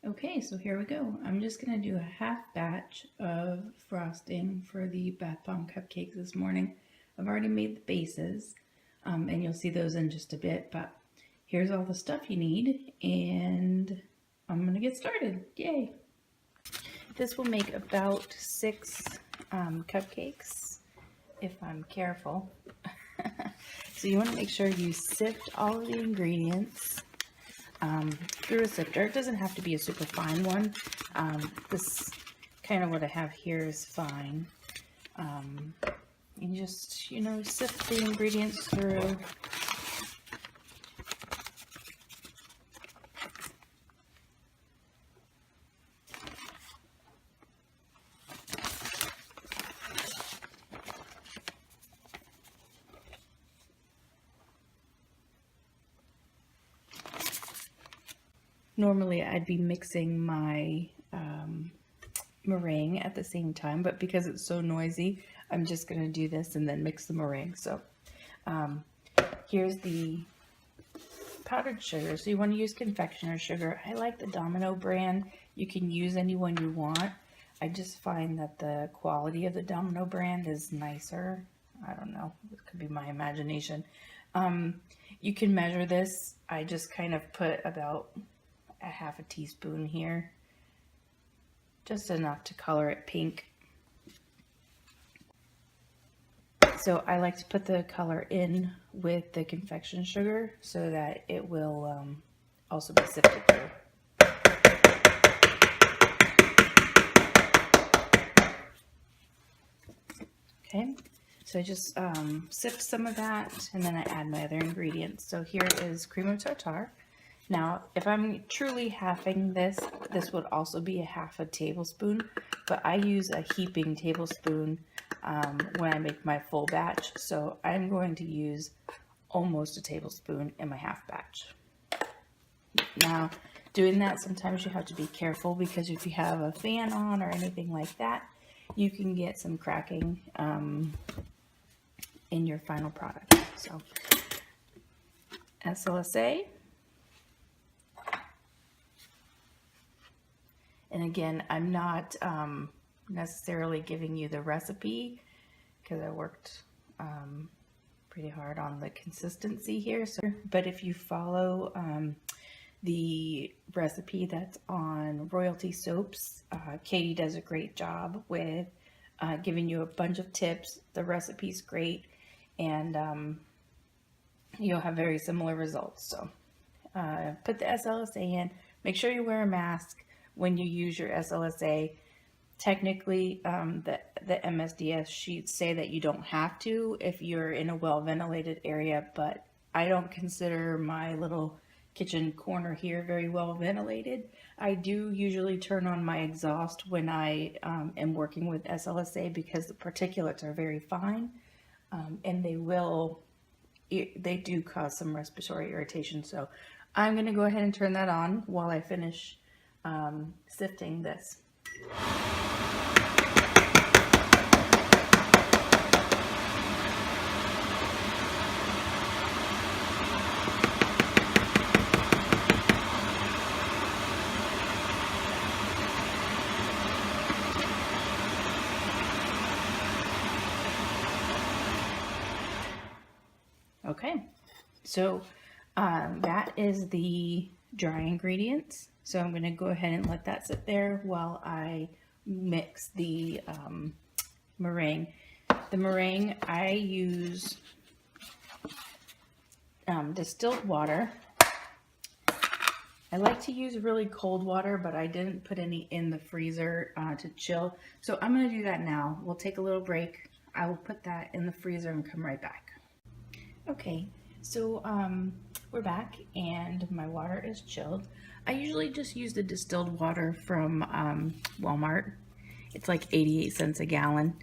Okay, so here we go. I'm just gonna do a half batch of frosting for the bath bomb cupcakes this morning. I've already made the bases, and you'll see those in just a bit, but here's all the stuff you need, and I'm gonna get started. Yay! This will make about 6 cupcakes, if I'm careful. So you wanna make sure you sift all of the ingredients through a sifter. It doesn't have to be a super fine one. This kind of what I have here is fine. You just, sift the ingredients through. Normally I'd be mixing my meringue at the same time, but because it's so noisy, I'm just going to do this and then mix the meringue. So here's the powdered sugar. So you want to use confectioner sugar. I like the Domino brand. You can use any one you want. I just find that the quality of the Domino brand is nicer. I don't know. It could be my imagination. You can measure this. I just kind of put about a half a teaspoon here, just enough to color it pink. So I like to put the color in with the confection sugar so that it will also be sifted through. Okay, so I just sift some of that and then I add my other ingredients. So here is cream of tartar. Now, if I'm truly halving this, this would also be a half a tablespoon, but I use a heaping tablespoon when I make my full batch. So I'm going to use almost a tablespoon in my half batch. Now, doing that, sometimes you have to be careful because if you have a fan on or anything like that, you can get some cracking in your final product. So, SLSA. And again, I'm not necessarily giving you the recipe because I worked pretty hard on the consistency here. So, but if you follow the recipe that's on Royalty Soaps, Katie does a great job with giving you a bunch of tips. The recipe's great, and you'll have very similar results. So put the SLSA in. Make sure you wear a mask when you use your SLSA. Technically, the MSDS sheets say that you don't have to if you're in a well-ventilated area, but I don't consider my little kitchen corner here very well ventilated. I do usually turn on my exhaust when I am working with SLSA because the particulates are very fine, and they do cause some respiratory irritation. So I'm going to go ahead and turn that on while I finish sifting this. Okay, so that is the dry ingredients. So I'm going to go ahead and let that sit there while I mix the meringue. The meringue, I use distilled water. I like to use really cold water, but I didn't put any in the freezer to chill. So I'm going to do that now. We'll take a little break. I will put that in the freezer and come right back. Okay, so we're back and my water is chilled. I usually just use the distilled water from Walmart. It's like 88 cents a gallon.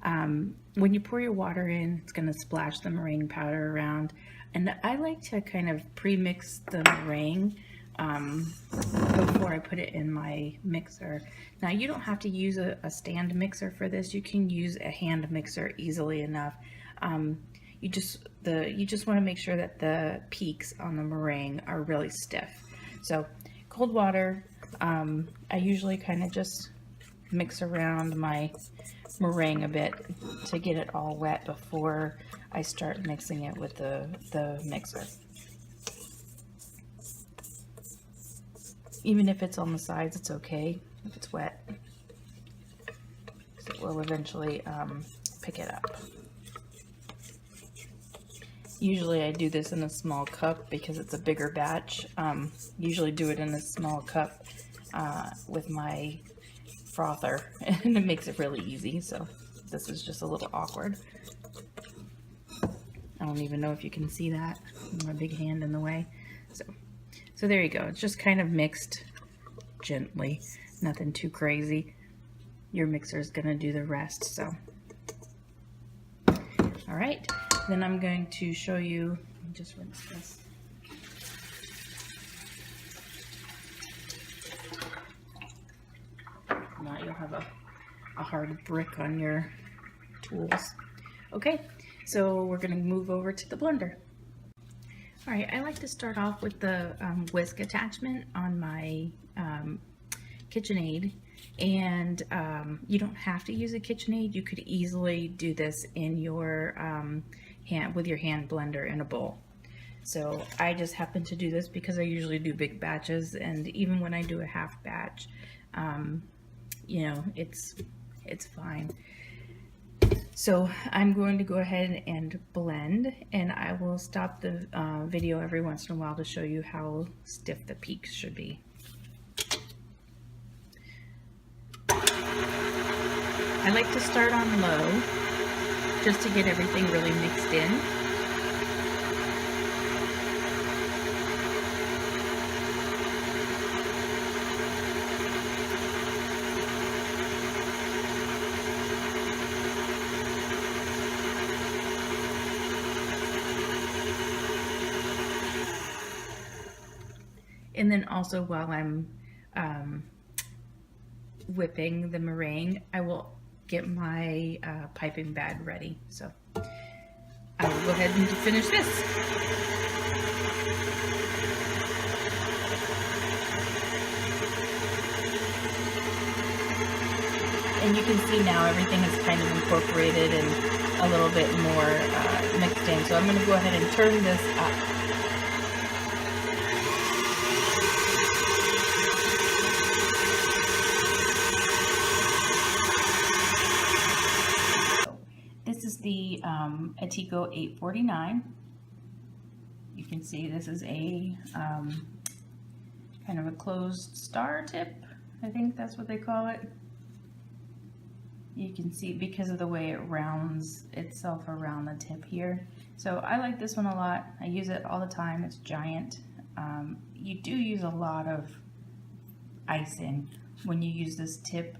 When you pour your water in, it's going to splash the meringue powder around. And I like to kind of pre-mix the meringue before I put it in my mixer. Now, you don't have to use a stand mixer for this. You can use a hand mixer easily enough. You just want to make sure that the peaks on the meringue are really stiff. So cold water, I usually kind of just mix around my meringue a bit to get it all wet before I start mixing it with the mixer. Even if it's on the sides, it's okay if it's wet. So it will eventually pick it up. Usually I do this in a small cup because it's a bigger batch. Usually do it in a small cup with my frother, and it makes it really easy. So this is just a little awkward. I don't even know if you can see that. My big hand in the way. So there you go. It's just kind of mixed gently. Nothing too crazy. Your mixer is going to do the rest. So, all right. Then I'm going to show you, just rinse this. Now you'll have a hard brick on your tools. Okay, so we're going to move over to the blender. All right, I like to start off with the whisk attachment on my KitchenAid. And you don't have to use a KitchenAid. You could easily do this in your with your hand blender in a bowl. So I just happen to do this because I usually do big batches, and even when I do a half batch, you know, it's fine. So I'm going to go ahead and blend, and I will stop the video every once in a while to show you how stiff the peaks should be. I like to start on low just to get everything really mixed in. And then also while I'm whipping the meringue, I will get my piping bag ready. So I will go ahead and finish this. And you can see now everything is kind of incorporated and a little bit more mixed in. So I'm going to go ahead and turn this up. This is the Atico 849. You can see this is a kind of a closed star tip. I think that's what they call it. You can see because of the way it rounds itself around the tip here. So I like this one a lot. I use it all the time. It's giant. You do use a lot of icing when you use this tip.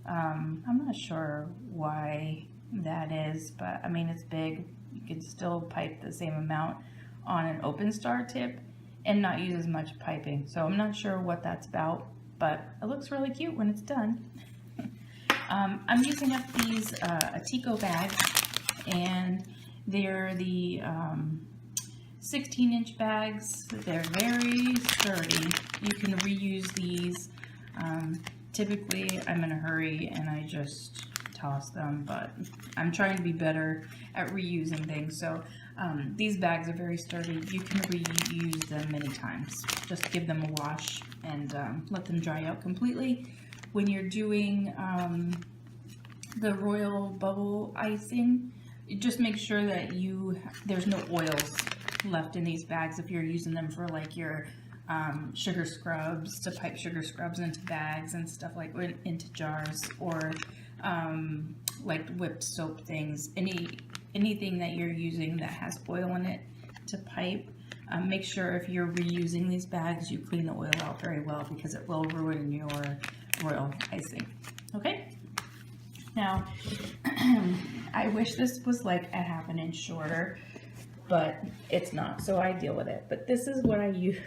I'm not sure why that is, but I mean, it's big. You can still pipe the same amount on an open star tip and not use as much piping. So I'm not sure what that's about, but it looks really cute when it's done. I'm using up these Atico bags, and they're the 16-inch bags. They're very sturdy. You can reuse these. Typically, I'm in a hurry and I just toss them, but I'm trying to be better at reusing things. So these bags are very sturdy. You can reuse them many times. Just give them a wash and let them dry out completely. When you're doing the royal bubble icing, just make sure that there's no oils left in these bags if you're using them for like your sugar scrubs, to pipe sugar scrubs into bags and stuff, like into jars, or like whipped soap things. Anything that you're using that has oil in it to pipe, make sure if you're reusing these bags you clean the oil out very well, because it will ruin your royal icing. Okay, now I wish this was like a ½ inch shorter, but it's not, so I deal with it. But this is what I use.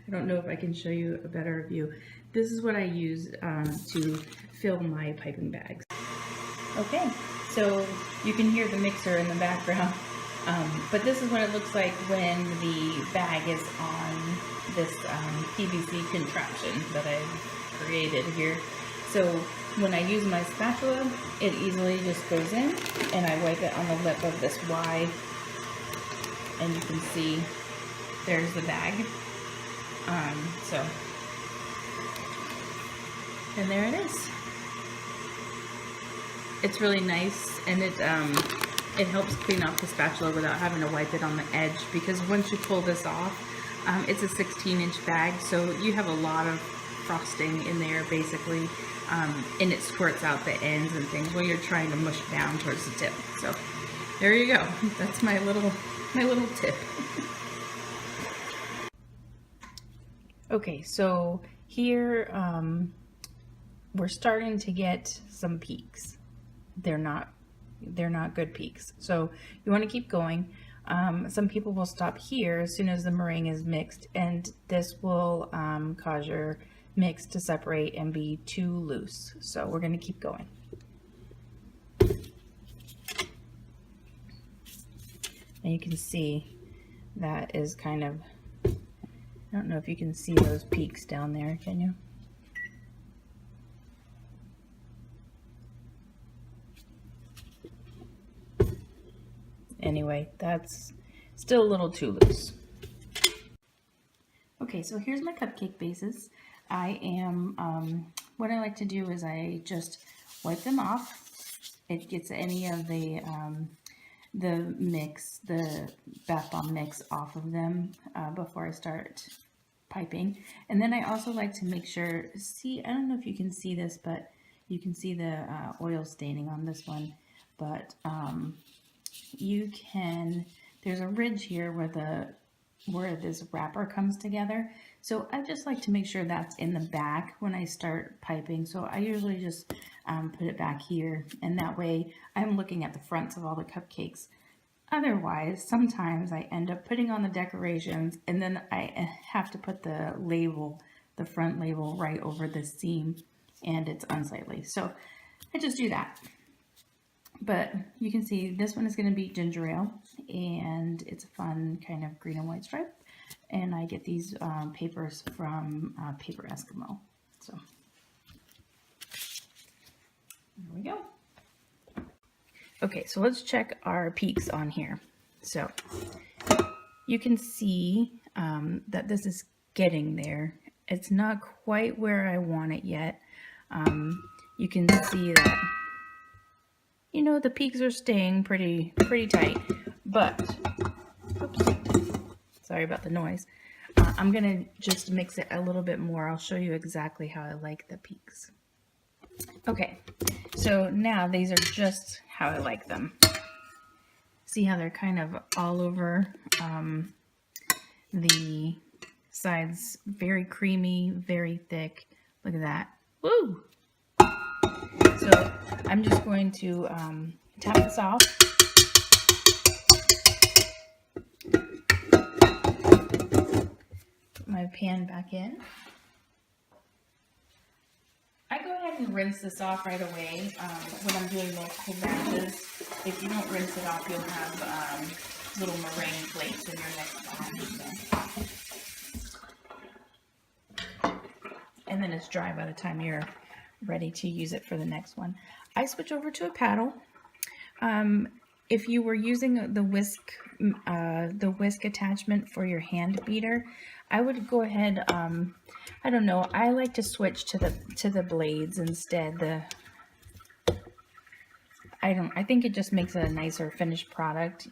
I don't know if I can show you a better view. This is what I use to fill my piping bags. Okay, so you can hear the mixer in the background. But this is what it looks like when the bag is on this PVC contraption that I've created here. So when I use my spatula, it easily just goes in, and I wipe it on the lip of this Y, and you can see there's the bag. And there it is. It's really nice, and it helps clean off the spatula without having to wipe it on the edge, because once you pull this off, it's a 16-inch bag, so you have a lot of frosting in there basically, and it squirts out the ends and things while you're trying to mush down towards the tip. So there you go. That's my little tip. Okay, so here we're starting to get some peaks. They're not good peaks, so you want to keep going. Some people will stop here as soon as the meringue is mixed, and this will cause your mix to separate and be too loose. So we're going to keep going. And you can see that is kind of, I don't know if you can see those peaks down there, can you? Anyway, that's still a little too loose. Okay, so here's my cupcake bases. I am, what I like to do is I just wipe them off. It gets any of the mix, the bath bomb mix off of them before I start piping. And then I also like to make sure, see, I don't know if you can see this, but you can see the oil staining on this one, but you can, there's a ridge here where this wrapper comes together. So I just like to make sure that's in the back when I start piping. So I usually just put it back here, and that way I'm looking at the fronts of all the cupcakes. Otherwise, sometimes I end up putting on the decorations, and then I have to put the label, the front label, right over the seam, and it's unsightly. So I just do that. But you can see this one is going to be ginger ale, and it's a fun kind of green and white stripe. And I get these papers from Paper Eskimo. So there we go. Okay, so let's check our peaks on here. So you can see that this is getting there. It's not quite where I want it yet. You can see that, you know, the peaks are staying pretty tight, but, oops, sorry about the noise. I'm gonna just mix it a little bit more. I'll show you exactly how I like the peaks. Okay, so now these are just how I like them. See how they're kind of all over the sides, very creamy, very thick. Look at that. Woo! So I'm just going to tap this off. Put my pan back in. I go ahead and rinse this off right away when I'm doing multiple batches. If you don't rinse it off, you'll have little meringue flakes in your next batch. And then it's dry by the time you're ready to use it for the next one. I switch over to a paddle. If you were using the whisk attachment for your hand beater, I would go ahead. I don't know. I like to switch to the blades instead. I think it just makes it a nicer finished product.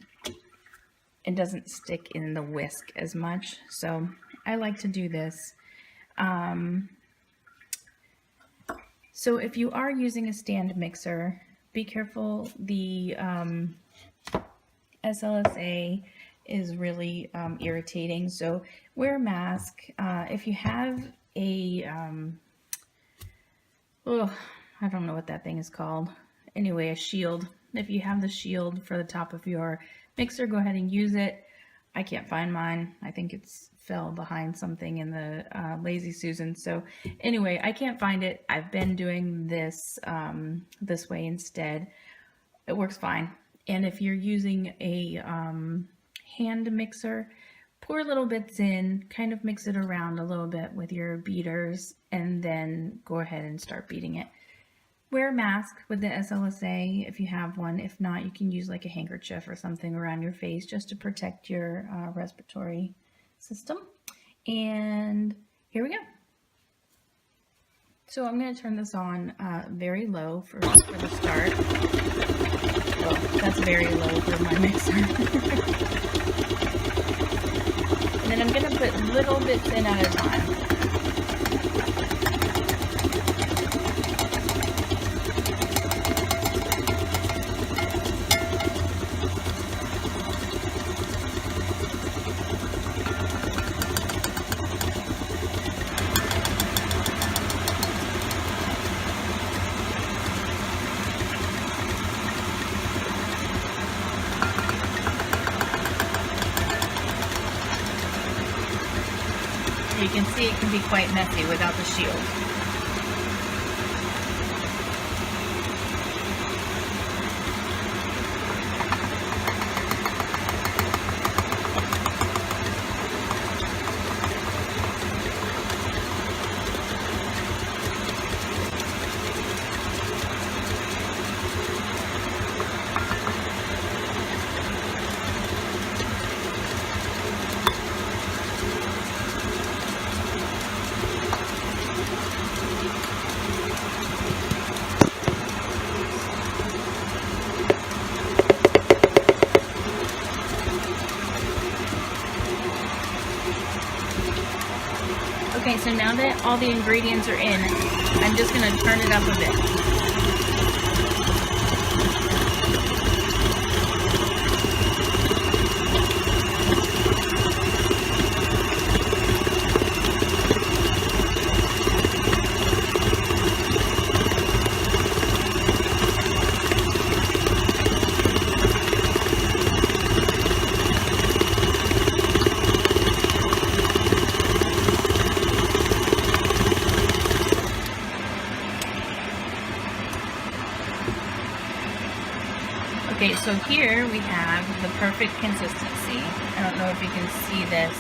It doesn't stick in the whisk as much, so I like to do this. So if you are using a stand mixer, be careful. The SLSA is really irritating, so wear a mask. If you have a, I don't know what that thing is called. Anyway, a shield. If you have the shield for the top of your mixer, go ahead and use it. I can't find mine. I think it's fell behind something in the Lazy Susan. So anyway, I can't find it. I've been doing this this way instead. It works fine. And if you're using a hand mixer, pour little bits in, kind of mix it around a little bit with your beaters, and then go ahead and start beating it. Wear a mask with the SLSA if you have one. If not, you can use like a handkerchief or something around your face just to protect your respiratory system. And here we go. So I'm going to turn this on very low for the start. Well, that's very low for my mixer. And then I'm going to put little bits in at a time. You can see it can be quite messy without the shield. Okay, so now that all the ingredients are in, I'm just going to turn it up a bit. Okay, so here we have the perfect consistency. I don't know if you can see this,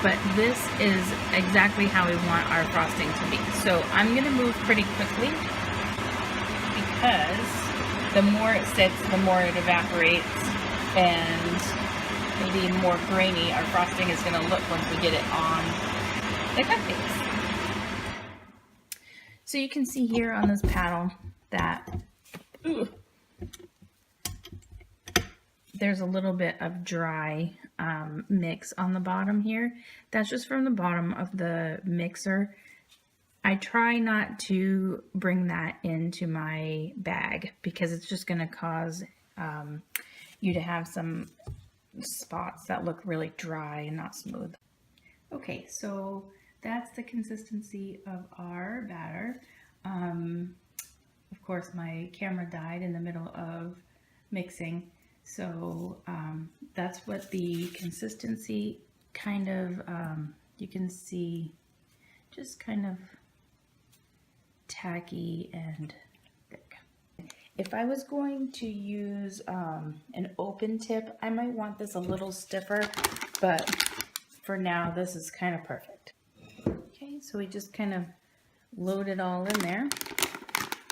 but this is exactly how we want our frosting to be. So I'm going to move pretty quickly because the more it sits, the more it evaporates, and maybe more grainy our frosting is going to look once we get it on the cupcakes. So you can see here on this paddle that there's a little bit of dry mix on the bottom here. That's just from the bottom of the mixer. I try not to bring that into my bag because it's just going to cause you to have some spots that look really dry and not smooth. Okay, so that's the consistency of our batter. Of course, my camera died in the middle of mixing. So that's what the consistency kind of, you can see just kind of tacky and thick. If I was going to use an open tip, I might want this a little stiffer, but for now this is kind of perfect. Okay, so we just kind of load it all in there.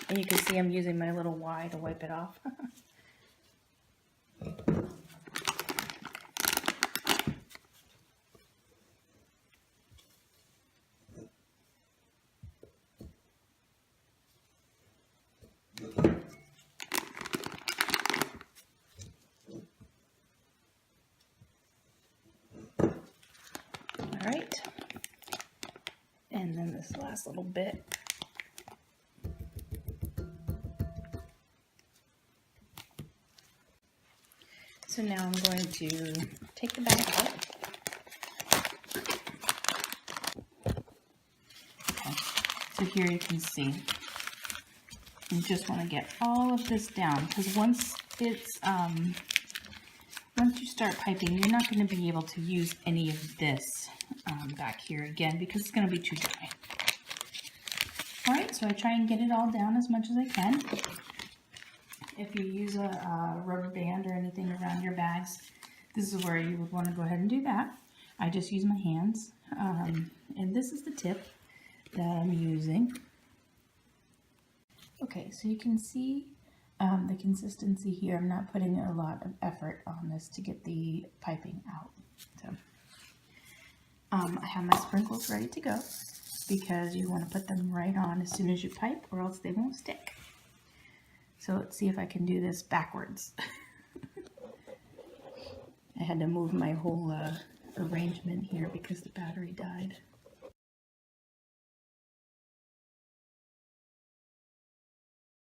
And you can see I'm using my little Y to wipe it off. All right, and then this last little bit. So now I'm going to take the bag out. Okay. So here you can see, you just want to get all of this down because once it's once you start piping, you're not going to be able to use any of this back here again because it's going to be too dry. All right, so I try and get it all down as much as I can. if you use a rubber band or anything around your bags, this is where you would want to go ahead and do that. I just use my hands, and this is the tip that I'm using. Okay, so you can see the consistency here. I'm not putting a lot of effort on this to get the piping out. So I have my sprinkles ready to go because you want to put them right on as soon as you pipe, or else they won't stick. So let's see if I can do this backwards. I had to move my whole arrangement here because the battery died.